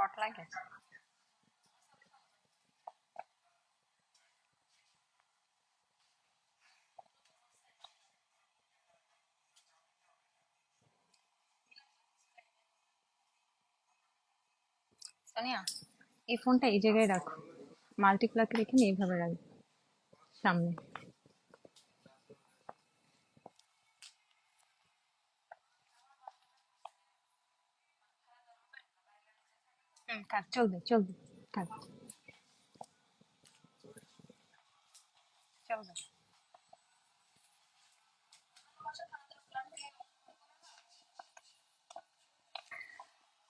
Hot লাগে। সোনিয়া, এই ফোনটা এই জায়গায় রাখো, মাল্টিপ্লাকে রেখে নিয়ে এইভাবে রাখবে সামনে। থাক, চলবে চলবে, থাক, চলবে।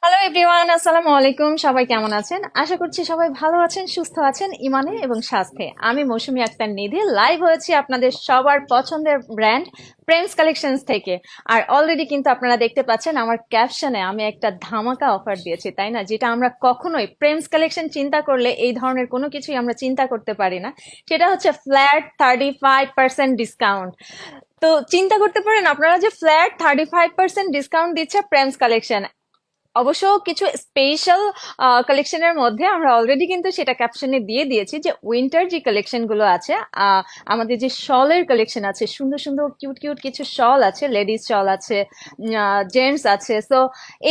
হ্যালো এভরিওয়ান, আসসালামু আলাইকুম। সবাই কেমন আছেন? আশা করছি সবাই ভালো আছেন, সুস্থ আছেন ইমানে এবং স্বাস্থ্যে। আমি মৌসুমী আক্তার নিধি লাইভ হয়েছি আপনাদের সবার পছন্দের ব্র্যান্ড প্রেমস কালেকশনস থেকে। আর অলরেডি কিন্তু আপনারা দেখতে পাচ্ছেন আমার ক্যাপশনে আমি একটা ধামাকা অফার দিয়েছি, তাই না? যেটা আমরা কখনোই প্রেমস কালেকশন চিন্তা করলে এই ধরনের কোনো কিছুই আমরা চিন্তা করতে পারি না। সেটা হচ্ছে ফ্ল্যাট 35% ডিসকাউন্ট। তো চিন্তা করতে পারেন আপনারা যে ফ্ল্যাট 35% ডিসকাউন্ট দিচ্ছে প্রেমস কালেকশন। অবশ্য কিছু স্পেশাল কালেকশনের মধ্যে আমরা অলরেডি কিন্তু সেটা ক্যাপশনে দিয়ে দিয়েছি যে উইন্টার যে কালেকশন গুলো আছে, আমাদের যে শলের কালেকশন আছে, সুন্দর সুন্দর কিউট কিউট কিছু শল আছে, লেডিস শল আছে, জেন্টস আছে। সো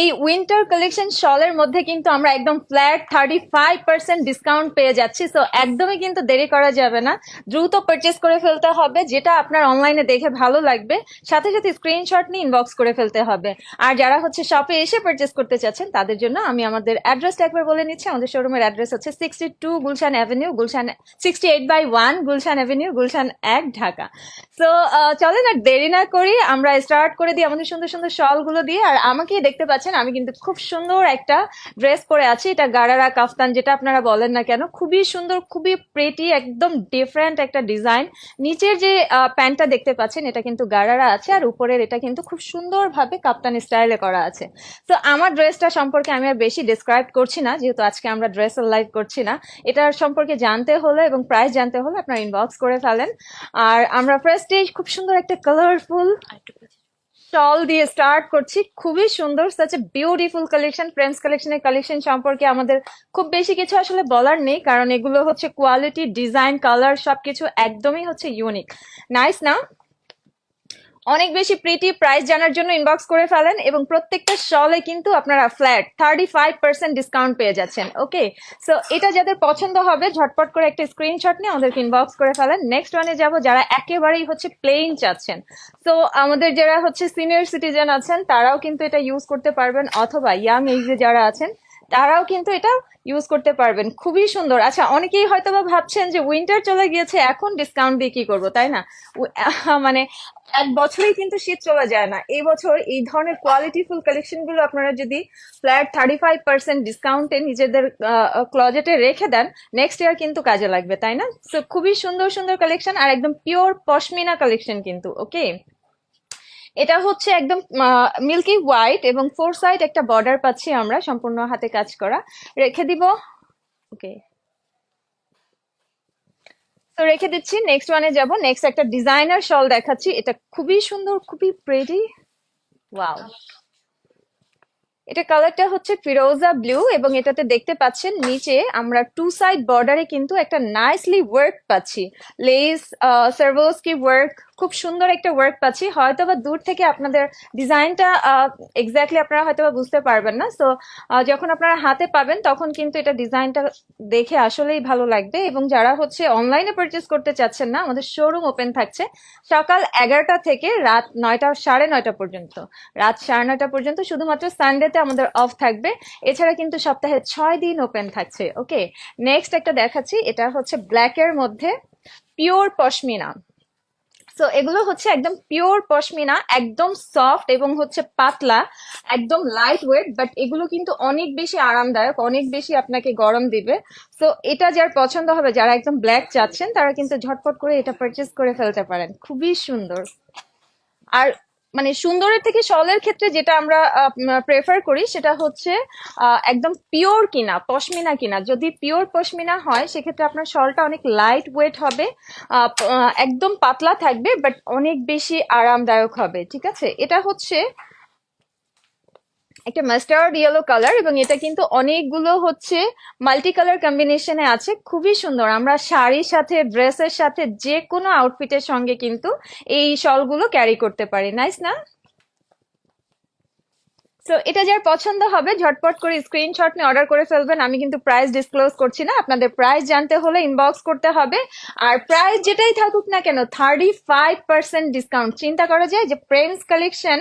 এই উইন্টার কালেকশন শলের মধ্যে কিন্তু আমরা একদম ফ্ল্যাট 35% ডিসকাউন্ট পেয়ে যাচ্ছি। সো একদমই কিন্তু দেরি করা যাবে না, দ্রুত পারচেস করে ফেলতে হবে। যেটা আপনার অনলাইনে দেখে ভালো লাগবে সাথে সাথে স্ক্রিনশট নিয়ে ইনবক্স করে ফেলতে হবে। আর যারা হচ্ছে শপে এসে পারচেস করতে চাচ্ছেন তাদের জন্য আমি আমাদের অ্যাড্রেসটা একবার বলে নিচ্ছি। আমাদের শোরুমের অ্যাড্রেস হচ্ছে 62 Gulshan avenue, Gulshan 68/1 Gulshan avenue, Gulshan 1, Dhaka. So চলেন আর দেরি না করি, আমরা স্টার্ট করে দিই আমাদের সুন্দর সুন্দর শল গুলো দিয়ে। আর আমাকেই দেখতে পাচ্ছেন, আমি কিন্তু খুব সুন্দর একটা ড্রেস পরে আছি। এটা গারারা কাফতান যেটা আপনারা বলেন না কেন, খুবই সুন্দর, খুবই প্রেটি, একদম ডিফারেন্ট একটা ডিজাইন। নিচের যে প্যান্টটা দেখতে পাচ্ছেন এটা কিন্তু গারারা আছে, আর উপরের এটা কিন্তু খুব সুন্দরভাবে কাপ্তানি স্টাইলে করা আছে। তো আমার ড্রেসটা সম্পর্কে আমি আর বেশি ডিসক্রাইব করছি না, যেহেতু আজকে আমরা ড্রেসের লাইভ করছি না। এটার সম্পর্কে জানতে হলে এবং প্রাইস জানতে হলে আপনার ইনবক্স করে ফেলেন। আর আমরা ফার্স্টে খুব সুন্দর একটা কালারফুল শল দিয়ে স্টার্ট করছি। খুবই সুন্দর, such a beautiful collection. Friends কালেকশনের কালেকশন সম্পর্কে আমাদের খুব বেশি কিছু আসলে বলার নেই, কারণ এগুলো হচ্ছে কোয়ালিটি, ডিজাইন, কালার সবকিছু একদমই হচ্ছে ইউনিক। নাইস না? অনেক বেশি প্রিটি। প্রাইস জানার জন্য ইনবক্স করে ফেলেন, এবং প্রত্যেকটা শলে কিন্তু আপনারা ফ্ল্যাট 35% ডিসকাউন্ট পেয়ে যাচ্ছেন। ওকে, সো এটা যাদের পছন্দ হবে ঝটপট করে একটা স্ক্রিনশট নিয়ে আমাদেরকে ইনবক্স করে ফেলেন। নেক্সট ওয়ানে যাব, যারা একেবারেই হচ্ছে প্লেন চাচ্ছেন। তো আমাদের যারা হচ্ছে সিনিয়র সিটিজেন আছেন তারাও কিন্তু এটা ইউজ করতে পারবেন, অথবা ইয়াং এজে যারা আছেন তারাও কিন্তু এটা ইউজ করতে পারবেন। খুবই সুন্দর। আচ্ছা, অনেকেই হয়তো বা ভাবছেন যে উইন্টার চলে গিয়েছে, এখন ডিসকাউন্ট দিয়ে কি করবো, তাই না? মানে এক বছরেই কিন্তু শীত চলে যায় না। এই বছর এই ধরনের কোয়ালিটিফুল কালেকশন গুলো আপনারা যদি ফ্ল্যাট 35% ডিসকাউন্টে নিজেদের ক্লজেটে রেখে দেন, নেক্সট ইয়ার কিন্তু কাজে লাগবে, তাই না? সো খুবই সুন্দর সুন্দর কালেকশন, আর একদম পিওর পশমিনা কালেকশন কিন্তু। ওকে, এটা হচ্ছে একদম মিল্কি হোয়াইট এবং ফোর সাইড একটা বর্ডার পাচ্ছি আমরা, সম্পূর্ণ হাতে কাজ করা। রেখে দিব। ওকে, তো রেখে দিচ্ছি। নেক্সট ওয়ানে যাব। নেক্সট একটা ডিজাইনার শল দেখাচ্ছি, এটা খুবই সুন্দর, খুবই প্রেটি। ওয়াও, এটা কালারটা হচ্ছে ফিরোজা ব্লু, এবং এটাতে দেখতে পাচ্ছেন নিচে আমরা টু সাইড বর্ডারে কিন্তু একটা নাইসলি ওয়ার্ক পাচ্ছি। লেস, সার্ভোস্কি ওয়ার্ক, খুব সুন্দর একটা ওয়ার্ক পাচ্ছি। হয়তোবা দূর থেকে আপনাদের ডিজাইনটা এক্স্যাক্টলি আপনারা হয়তোবা বুঝতে পারবেন না। সো যখন আপনারা হাতে পাবেন তখন কিন্তু এটা ডিজাইনটা দেখে আসলেই ভালো লাগবে। এবং যারা হচ্ছে অনলাইনে পারচেস করতে চাচ্ছেন না, আমাদের শোরুম ওপেন থাকছে সকাল 11টা থেকে রাত 9টা, 9:30 পর্যন্ত। রাত 9:30 পর্যন্ত, শুধুমাত্র সানডেতে আমাদের অফ থাকবে। এছাড়া কিন্তু সপ্তাহে 6 দিন ওপেন থাকছে। ওকে, নেক্সট একটা দেখাচ্ছি, এটা হচ্ছে ব্ল্যাক এর মধ্যে পিওর পশমিনা। সো এগুলো হচ্ছে একদম পিওর পশমিনা, একদম সফট এবং হচ্ছে পাতলা, একদম লাইট ওয়েট, বাট এগুলো কিন্তু অনেক বেশি আরামদায়ক, অনেক বেশি আপনাকে গরম দিবে। সো এটা যার পছন্দ হবে, যারা একদম ব্ল্যাক চাচ্ছেন তারা কিন্তু ঝটপট করে এটা পারচেস করে ফেলতে পারেন। খুবই সুন্দর। আর মানে সুন্দরের থেকে শলের ক্ষেত্রে যেটা আমরা প্রেফার করি সেটা হচ্ছে একদম পিওর কিনা, পশমিনা কিনা। যদি পিওর পশমিনা হয় সেক্ষেত্রে আপনার শলটা অনেক লাইট ওয়েট হবে, একদম পাতলা থাকবে, বাট অনেক বেশি আরামদায়ক হবে। ঠিক আছে, এটা হচ্ছে একটা মাস্টার্ড ইয়েলো কালার, এবং এটা কিন্তু অনেকগুলো হচ্ছে মাল্টি কালার কম্বিনেশনে আছে, খুবই সুন্দর। আমরা শাড়ির সাথে, ড্রেসের সাথে, যে কোনো আউটফিটের সঙ্গে কিন্তু এই শলগুলো ক্যারি করতে পারি। নাইস না? তো এটা যার পছন্দ হবে ঝটপট করে স্ক্রিনশট নিয়ে অর্ডার করে ফেলবেন। আমি কিন্তু প্রাইস ডিসক্লোজ করছি না, আপনাদের প্রাইস জানতে হলে ইনবক্স করতে হবে। আর প্রাইস যেটাই থাকুক না কেন, 35% ডিসকাউন্ট। চিন্তা করা যায় যে প্রেন্স কালেকশন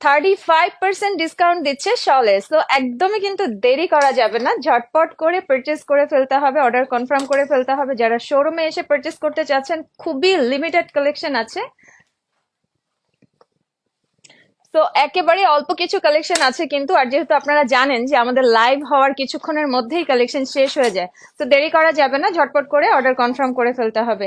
35% ডিসকাউন্ট দিচ্ছে শলে। তো একদমই কিন্তু দেরি করা যাবে না, ঝটপট করে পারচেস করে ফেলতে হবে, অর্ডার কনফার্ম করে ফেলতে হবে। যারা শোরুমে এসে পারচেস করতে চাচ্ছেন, খুবই লিমিটেড কালেকশন আছে। তো একেবারে অল্প কিছু কালেকশন আছে কিন্তু, আর যেহেতু আপনারা জানেন যে আমাদের লাইভ হওয়ার কিছুক্ষণের মধ্যেই কালেকশন শেষ হয়ে যায়, তো দেরি করা যাবে না, ঝটপট করে অর্ডার কনফার্ম করে ফেলতে হবে।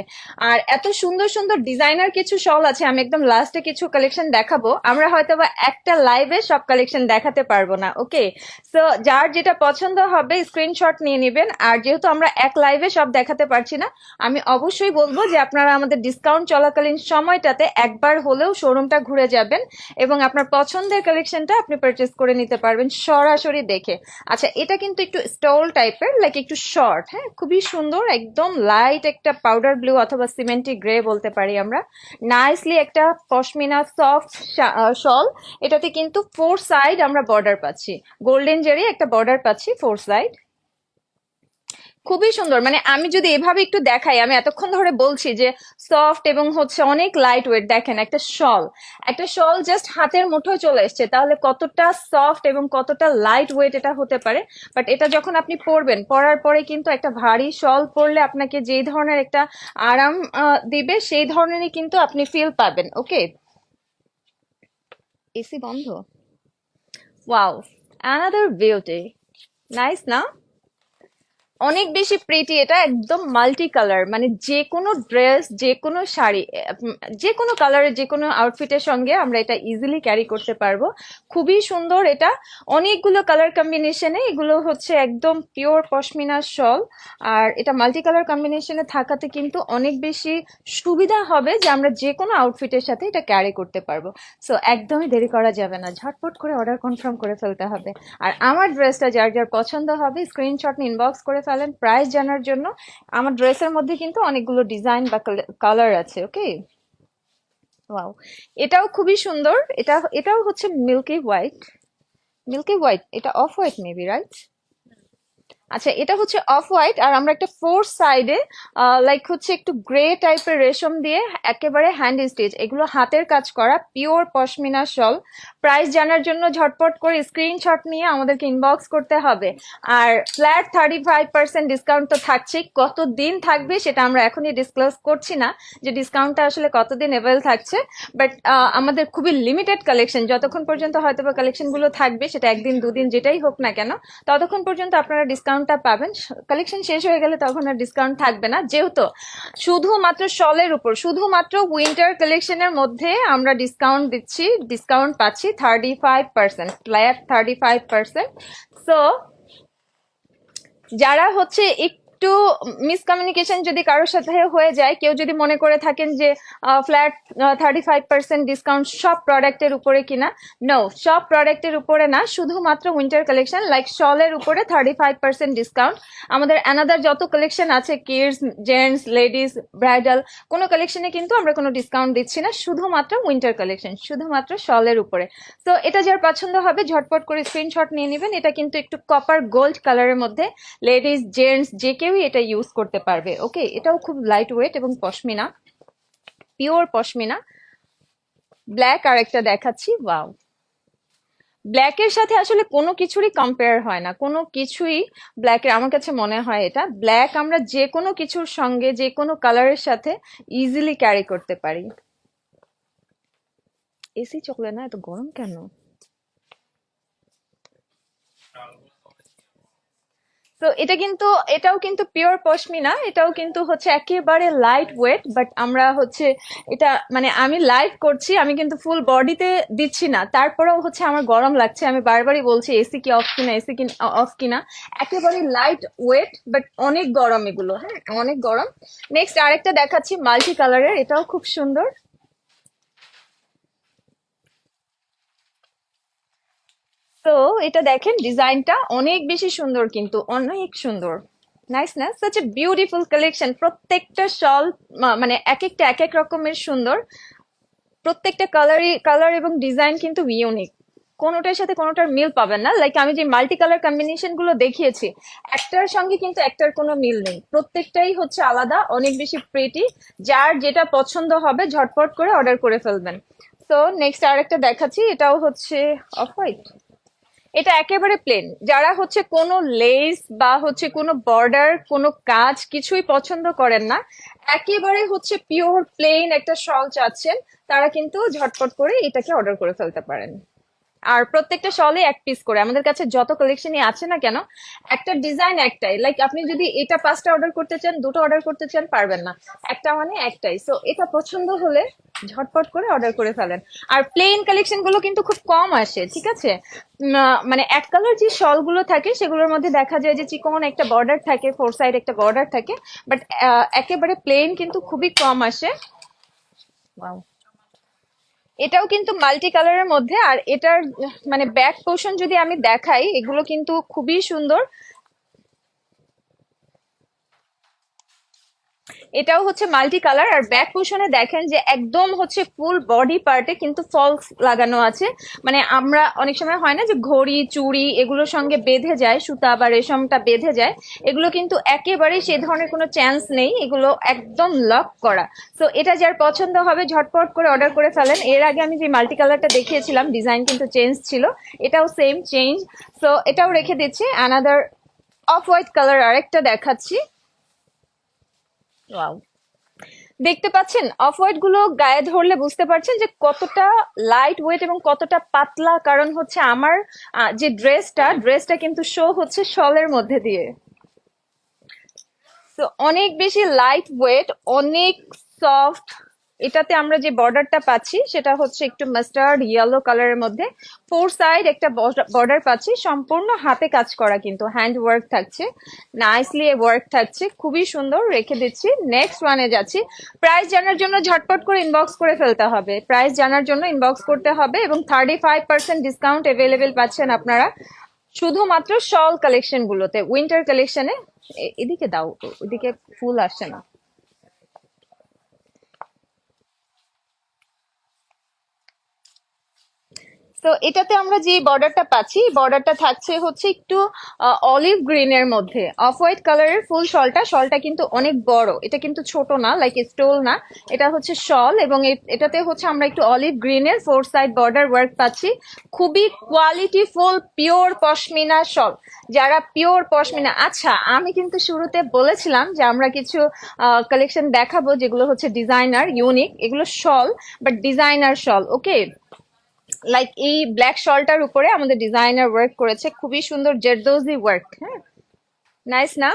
আর এত সুন্দর সুন্দর ডিজাইনার কিছু শল আছে, আমি একদম লাস্টে কিছু কালেকশন দেখাবো। আমরা হয়তো বা একটা লাইভে সব কালেকশন দেখাতে পারবো না, ওকে? তো যার যেটা পছন্দ হবে স্ক্রিনশট নিয়ে নেবেন। আর যেহেতু আমরা এক লাইভে সব দেখাতে পারছি না, আমি অবশ্যই বলবো যে আপনারা আমাদের ডিসকাউন্ট চলাকালীন সময়টাতে একবার হলেও শোরুমটা ঘুরে যাবেন, এবং আপনার পছন্দের কালেকশনটা আপনি পারচেস করে নিতে পারবেন সরাসরি দেখে। আচ্ছা, এটা কিন্তু একটু স্টল টাইপের, লাইক একটু শর্ট, হ্যাঁ, খুবই সুন্দর, একদম লাইট একটা পাউডার ব্লু অথবা সিমেন্টি গ্রে বলতে পারি আমরা। নাইসলি একটা পশমিনা সফট শল। এটাতে কিন্তু 4 সাইড আমরা বর্ডার পাচ্ছি, গোল্ডেন জেরি একটা বর্ডার পাচ্ছি 4 সাইড। খুবই সুন্দর। মানে আমি যদি এভাবে একটু দেখাই, আমি এতক্ষণ ধরে বলছি যে সফট এবং হচ্ছে অনেক লাইট ওয়েট, দেখেন একটা শল, একটা শল জাস্ট হাতের মুঠোয় চলে এসছে, তাহলে কতটা সফট এবং কতটা লাইট ওয়েট এটা হতে পারে। বাট এটা যখন আপনি পরবেন, পরার পরে কিন্তু একটা ভারী শল পরলে আপনাকে যেই ধরনের একটা আরাম দিবে, সেই ধরনেরই কিন্তু আপনি ফিল পাবেন। ওকে, এসি বন্ধ। Wow, another beauty. নাইস না? অনেক বেশি প্রিটি, এটা একদম মাল্টি কালার, মানে যে কোনো ড্রেস, যে কোনো শাড়ি, যে কোনো কালারের যে কোনো আউটফিটের সঙ্গে আমরা এটা ইজিলি ক্যারি করতে পারবো। খুবই সুন্দর এটা, অনেকগুলো কালার কম্বিনেশনে, এগুলো হচ্ছে একদম পিওর পশমিনা শল। আর এটা মাল্টি কালার কম্বিনেশনে থাকাতে কিন্তু অনেক বেশি সুবিধা হবে যে আমরা যে কোনো আউটফিটের সাথে এটা ক্যারি করতে পারবো। সো একদমই দেরি করা যাবে না, ঝটপট করে অর্ডার কনফার্ম করে ফেলতে হবে। আর আমার ড্রেসটা যার যার পছন্দ হবে স্ক্রিনশট নিয়ে ইনবক্স করে ফেলেন প্রাইস জানার জন্য। আমার ড্রেসের মধ্যে কিন্তু অনেকগুলো ডিজাইন বা কালার আছে, ওকে? ওয়াও, এটাও খুবই সুন্দর। এটাও হচ্ছে মিল্কি হোয়াইট। মিল্কি হোয়াইট, এটা অফ হোয়াইট মেবি, রাইট? আচ্ছা, এটা হচ্ছে অফ হোয়াইট, আর আমরা একটা 4 সাইডে লাইক হচ্ছে একটু গ্রে টাইপের রেশম দিয়ে একেবারে হ্যান্ড স্টিচ, এগুলো হাতের কাজ করা পিওর পশমিনা শল। প্রাইস জানার জন্য ঝটপট করে স্ক্রিনশট নিয়ে আমাদেরকে ইনবক্স করতে হবে। আর ফ্ল্যাট 35% ডিসকাউন্ট তো থাকছেই, কতদিন থাকবে সেটা আমরা এখনই ডিসক্লোজ করছি না, যে ডিসকাউন্টটা আসলে কতদিন অ্যাভেল থাকছে। বাট আমাদের খুবই লিমিটেড কালেকশন, যতক্ষণ পর্যন্ত হয়তো বা কালেকশন গুলো থাকবে, সেটা একদিন দুদিন যেটাই হোক না কেন, ততক্ষণ পর্যন্ত আপনারা ডিসকাউন্টটা পাবেন। কালেকশন শেষ হয়ে গেলে তখন আর ডিসকাউন্ট থাকবে না, যেহেতু শুধুমাত্র শলের উপর, শুধুমাত্র উইন্টার কালেকশনের মধ্যে আমরা ডিসকাউন্ট দিচ্ছি, ডিসকাউন্ট পাচ্ছি 35%, ফ্ল্যাট 35%। সো যারা হচ্ছে একটু মিসকমিউনিকেশন যদি কারোর সাথে হয়ে যায়, কেউ যদি মনে করে থাকেন যে ফ্ল্যাট 35% ডিসকাউন্ট সব প্রোডাক্টের উপরে কিনা, নো, সব প্রোডাক্টের উপরে না, শুধুমাত্র উইন্টার কালেকশন লাইক শলের উপরে 35% ডিসকাউন্ট। আমাদের অ্যানাদার যত কালেকশন আছে, কিডস, জেন্টস, লেডিস, ব্রাইডাল, কোনো কালেকশনে কিন্তু আমরা কোনো ডিসকাউন্ট দিচ্ছি না, শুধুমাত্র উইন্টার কালেকশন, শুধুমাত্র শলের উপরে। তো এটা যার পছন্দ হবে ঝটপট করে স্ক্রিনশট নিয়ে নেবেন। এটা কিন্তু একটু কপার গোল্ড কালারের মধ্যে, লেডিস, জেন্টস যে কেউই এটা ইউজ করতে পারবে। ওকে, এটাও খুব লাইট ওয়েট এবং পশমিনা, পিওর পশমিনা। ব্ল্যাক আর একটা দেখাচ্ছি, ওয়াও, ব্ল্যাকের সাথে আসলে কোনো কিছুরই কম্পেয়ার হয় না, কোনো কিছুই ব্ল্যাকের, আমার কাছে মনে হয় এটা ব্ল্যাক আমরা যে কোনো কিছুর সঙ্গে, যে কোনো কালারের সাথে ইজিলি ক্যারি করতে পারি। এসি চলে না, এত গরম কেন? তো এটা কিন্তু, এটাও কিন্তু পিওর পশমিনা, এটাও কিন্তু হচ্ছে একেবারে লাইট ওয়েট। বাট আমরা হচ্ছে এটা, মানে আমি লাইভ করছি, আমি কিন্তু ফুল বডিতে দিচ্ছি না, তারপরেও হচ্ছে আমার গরম লাগছে। আমি বারবারই বলছি এসি কি অফ কিনা, এসি কি অফ কিনা। একেবারে লাইট ওয়েট, বাট অনেক গরম এগুলো, হ্যাঁ, অনেক গরম। নেক্সট আরেকটা দেখাচ্ছি মাল্টি কালারের, এটাও খুব সুন্দর। তো এটা দেখেন, ডিজাইনটা অনেক বেশি সুন্দর, কিন্তু অনেক সুন্দর। নাইস না? Such a beautiful collection. প্রত্যেকটা শল মানে এক একটা এক এক রকমের সুন্দর। প্রত্যেকটা কালার এবং ডিজাইন কিন্তু ইউনিক। কোনোটার সাথে কোনোটার মিল পাবেন না। লাইক আমি যে মাল্টি কালার কম্বিনেশন গুলো দেখিয়েছি, একটার সঙ্গে কিন্তু একটার কোনো মিল নেই। প্রত্যেকটাই হচ্ছে আলাদা, অনেক বেশি প্রেটি। যার যেটা পছন্দ হবে ঝটপট করে অর্ডার করে ফেলবেন। তো নেক্সট আর একটা দেখাচ্ছি, এটাও হচ্ছে অফ হোয়াইট। এটা একেবারে প্লেন। যারা হচ্ছে কোনো লেস বা হচ্ছে কোনো বর্ডার, কোনো কাজ কিছুই পছন্দ করেন না, একেবারে হচ্ছে পিওর প্লেন একটা শল চাচ্ছেন, তারা কিন্তু ঝটপট করে এটাকে অর্ডার করে ফেলতে পারেন। আর প্রত্যেকটা শলে এক পিস করে। আমাদের কাছে যত কালেকশনই আছে না কেন, একটা ডিজাইন একটাই। লাইক আপনি যদি এটা 5টা অর্ডার করতে চান, 2টো অর্ডার করতে চান, পারবেন না। একটা মানে একটাই। সো এটা পছন্দ হলে ঝটপট করে অর্ডার করে ফেলেন। আর প্লেন কালেকশন গুলো কিন্তু খুব কম আসে, ঠিক আছে? মানে এক কালার যে শল গুলো থাকে সেগুলোর মধ্যে দেখা যায় যে চিকন একটা বর্ডার থাকে, 4 সাইড একটা বর্ডার থাকে, বাট একেবারে প্লেন কিন্তু খুবই কম আসে। Wow. এটাও কিন্তু মাল্টি কালারের মধ্যে। আর এটার মানে ব্যাক পোর্শন যদি আমি দেখাই, এগুলো কিন্তু খুবই সুন্দর। এটাও হচ্ছে মাল্টি কালার। আর ব্যাক পোর্শনে দেখেন যে একদম হচ্ছে ফুল বডি পার্টে কিন্তু ফলস লাগানো আছে। মানে আমরা অনেক সময় হয় না যে ঘড়ি চুড়ি এগুলোর সঙ্গে বেঁধে যায়, সুতা বা রেশমটা বেঁধে যায়, এগুলো কিন্তু একেবারেই সে ধরনের কোনো চান্স নেই, এগুলো একদম লক করা। তো এটা যার পছন্দ হবে ঝটপট করে অর্ডার করে ফেলেন। এর আগে আমি যে মাল্টি কালারটা দেখিয়েছিলাম, ডিজাইন কিন্তু চেঞ্জ ছিল, এটাও সেম চেঞ্জ। তো এটাও রেখে দিচ্ছি। অ্যানাদার অফ হোয়াইট কালার আরেকটা দেখাচ্ছি। ওয়াও, দেখতে পাচ্ছেন অফ হোয়াইট গুলো গায়ে ধরলে বুঝতে পারছেন যে কতটা লাইট ওয়েট এবং কতটা পাতলা। কারণ হচ্ছে আমার যে ড্রেসটা কিন্তু শো হচ্ছে শলের মধ্যে দিয়ে। তো অনেক বেশি লাইট ওয়েট, অনেক সফট। এটাতে আমরা যে বর্ডারটা পাচ্ছি সেটা হচ্ছে একটু মাস্টার্ড ইয়েলো কালারের মধ্যে। 4 সাইড একটা বর্ডার পাচ্ছি, সম্পূর্ণ হাতে কাজ করা, কিন্তু হ্যান্ড ওয়ার্ক থাকছে, নাইসলি ওয়ার্ক থাকছে, খুবই সুন্দর। রেখে দিচ্ছি। নেক্সট ওয়ানে যাচ্ছি। প্রাইস জানার জন্য ঝটপট করে ইনবক্স করে ফেলতে হবে, প্রাইস জানার জন্য ইনবক্স করতে হবে। এবং 35% ডিসকাউন্ট অ্যাভেলেবেল পাচ্ছেন আপনারা শুধুমাত্র শল কালেকশন গুলোতে। উইন্টার কালেকশনে এদিকে দাও, ওদিকে ফুল আসছে না। তো এটাতে আমরা যে বর্ডারটা পাচ্ছি, বর্ডারটা থাকছে হচ্ছে একটু অলিভ গ্রিনের মধ্যে। অফ হোয়াইট কালারের ফুল শলটা কিন্তু অনেক বড়, এটা কিন্তু ছোট না, লাইক স্টোল না, এটা হচ্ছে শল। এবং এটাতে হচ্ছে আমরা একটু অলিভ গ্রিনের 4 সাইড বর্ডার ওয়ার্ক পাচ্ছি। খুবই কোয়ালিটিফুল পিওর পশমিনা শল। যারা পিওর পশমিনা, আচ্ছা আমি কিন্তু শুরুতে বলেছিলাম যে আমরা কিছু কালেকশন দেখাবো যেগুলো হচ্ছে ডিজাইনার ইউনিক, এগুলো shawl but designer shawl. Okay, like এই ব্ল্যাক শলটার উপরে আমাদের ডিজাইনার ওয়ার্ক করেছে, খুবই সুন্দর জেরদোজি ওয়ার্ক। হ্যাঁ, নাইস না?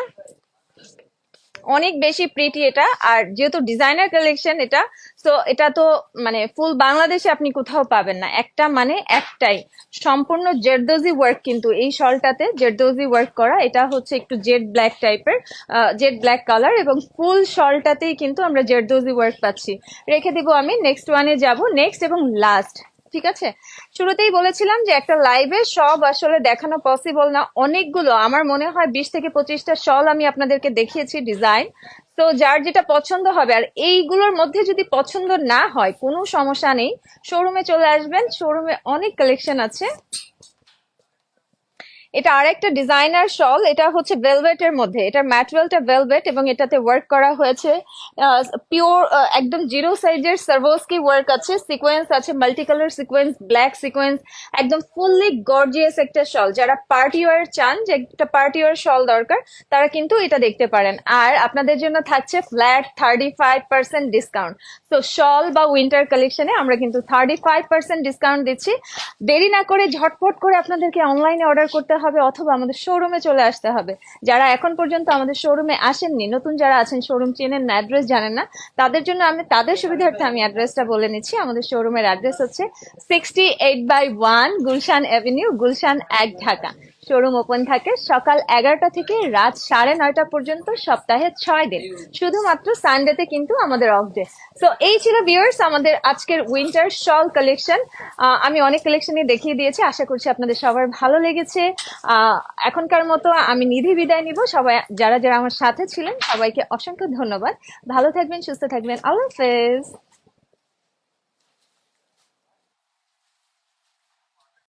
অনেক বেশি প্রিটি এটা। আর যেহেতু ডিজাইনার কালেকশন এটা, তো এটা তো মানে ফুল বাংলাদেশে আপনি কোথাও পাবেন না। একটা মানে একটাই, সম্পূর্ণ জেরদোজি ওয়ার্ক কিন্তু এই শলটাতে জেরদোজি ওয়ার্ক করা। এটা হচ্ছে একটু জেড ব্ল্যাক টাইপের, জেড ব্ল্যাক কালার, এবং ফুল শলটাতেই কিন্তু আমরা জেরদোজি ওয়ার্ক পাচ্ছি। রেখে দিব আমি। নেক্সট ওয়ানে যাব, নেক্সট এবং লাস্ট। ঠিক আছে, শুরুতেই বলেছিলাম যে একটা লাইভে সব আসলে দেখানো পসিবল না। অনেকগুলো, আমার মনে হয় 20 থেকে 25টা শল আমি আপনাদেরকে দেখিয়েছি ডিজাইন। তো যার যেটা পছন্দ হবে, আর এইগুলোর মধ্যে যদি পছন্দ না হয় কোনো সমস্যা নেই, শোরুমে চলে আসবেন, শোরুমে অনেক কালেকশন আছে। এটা আরেকটা ডিজাইনার শল, এটা হচ্ছে ভেলভেটের মধ্যে, এটার ম্যাটেরিয়ালটা ভেলভেট এবং এটাতে ওয়ার্ক করা হয়েছে পিওর একদম জিরো সাইজের সার্ভোস্কি ওয়ার্ক আছে, সিকোয়েন্স আছে, multi colour sequence, black sequence, একদম ফুললি গর্জিয়াস একটা শল। যারা পার্টি ওয়ার চান, যে একটা পার্টি ওয়ার শল দরকার, তারা কিন্তু এটা দেখতে পারেন। আর আপনাদের জন্য থাকছে ফ্ল্যাট 35% ডিসকাউন্ট। তো শল বা উইন্টার কালেকশনে আমরা কিন্তু 35% ডিসকাউন্ট দিচ্ছি। দেরি না করে ঝটপট করে আপনাদেরকে অনলাইনে অর্ডার করতে হবে, অথবা আমাদের শোরুমে চলে আসতে হবে। যারা এখন পর্যন্ত আমাদের শোরুমে আসেননি, নতুন যারা আছেন, শোরুম চেনেন না, অ্যাড্রেস জানেন না, তাদের জন্য আমি তাদের সুবিধার্থে আমি অ্যাড্রেসটা বলে নিচ্ছি। আমাদের শোরুমের অ্যাড্রেস হচ্ছে 68/1 Gulshan Avenue, Gulshan 1, Dhaka. Showroom open থাকে সকাল 11টা থেকে রাত 9:30 পর্যন্ত, সপ্তাহে 6 দিন। শুধুমাত্র সানডেতে কিন্তু আমাদের অফ ডে। তো এই ছিল ভিউয়ার্স আমাদের আজকের উইন্টার শল কালেকশন। আমি অনেক কালেকশনই দেখিয়ে দিয়েছি, আশা করছি আপনাদের সবার ভালো লেগেছে। এখনকার মতো আমি নিধি বিদায় নিব। সবাই যারা যারা আমার সাথে ছিলেন সবাইকে অসংখ্য ধন্যবাদ। ভালো থাকবেন, সুস্থ থাকবেন, আল্লাহ হাফেজ।